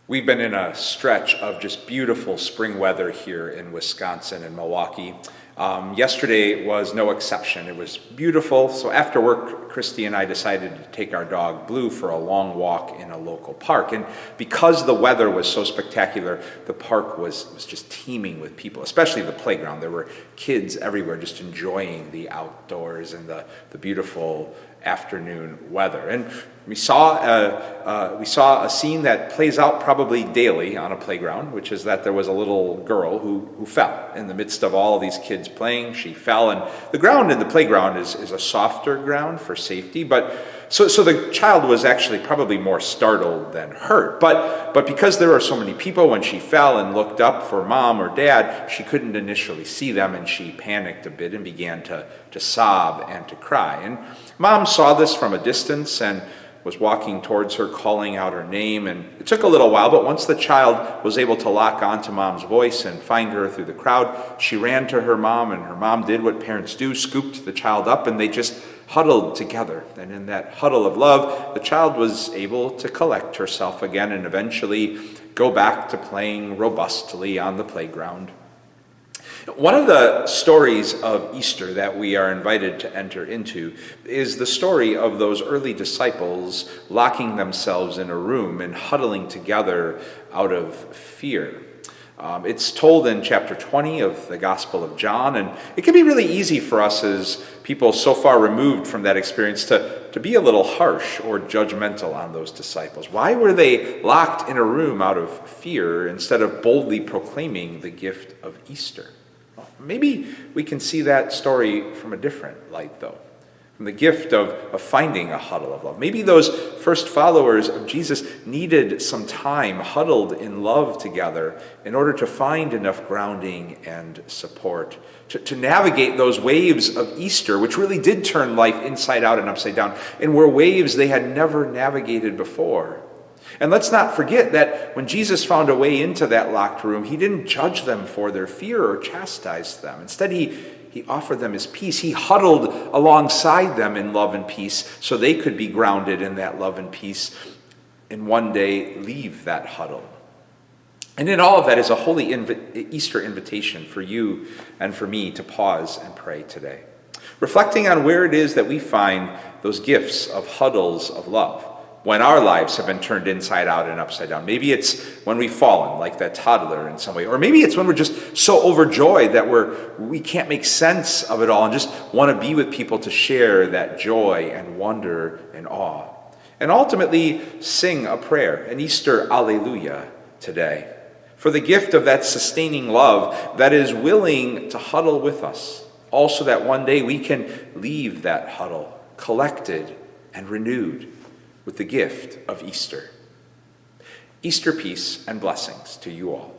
We've been in a stretch of just beautiful spring weather here in Wisconsin and Milwaukee. Yesterday was no exception. It was beautiful. So after work, Christy and I decided to take our dog Blue for a long walk in a local park. And because the weather was so spectacular, the park was just teeming with people, especially the playground. There were kids everywhere just enjoying the outdoors and the beautiful afternoon weather. And we saw a scene that plays out probably daily on a playground, which is that there was a little girl who fell in the midst of all of these kids playing. She fell, and the ground in the playground is a softer ground for safety, but so the child was actually probably more startled than hurt. But because there were so many people, when she fell and looked up for mom or dad, she couldn't initially see them, and she panicked a bit and began to sob and to cry. And mom saw this from a distance and was walking towards her, calling out her name. And it took a little while, but once the child was able to lock onto mom's voice and find her through the crowd, she ran to her mom, and her mom did what parents do, scooped the child up, and they just huddled together. And in that huddle of love, the child was able to collect herself again and eventually go back to playing robustly on the playground. One of the stories of Easter that we are invited to enter into is the story of those early disciples locking themselves in a room and huddling together out of fear. It's told in chapter 20 of the Gospel of John, and it can be really easy for us as people so far removed from that experience to be a little harsh or judgmental on those disciples. Why were they locked in a room out of fear instead of boldly proclaiming the gift of Easter? Maybe we can see that story from a different light, though, from the gift of finding a huddle of love. Maybe those first followers of Jesus needed some time huddled in love together in order to find enough grounding and support to navigate those waves of Easter, which really did turn life inside out and upside down, and were waves they had never navigated before. And let's not forget that when Jesus found a way into that locked room, he didn't judge them for their fear or chastise them. Instead, he offered them his peace. He huddled alongside them in love and peace so they could be grounded in that love and peace and one day leave that huddle. And in all of that is a holy Easter invitation for you and for me to pause and pray today, reflecting on where it is that we find those gifts of huddles of love when our lives have been turned inside out and upside down. Maybe it's when we've fallen, like that toddler in some way. Or maybe it's when we're just so overjoyed that we can't make sense of it all and just want to be with people to share that joy and wonder and awe. And ultimately, sing a prayer, an Easter Alleluia today, for the gift of that sustaining love that is willing to huddle with us, also that one day we can leave that huddle collected and renewed with the gift of Easter. Easter peace and blessings to you all.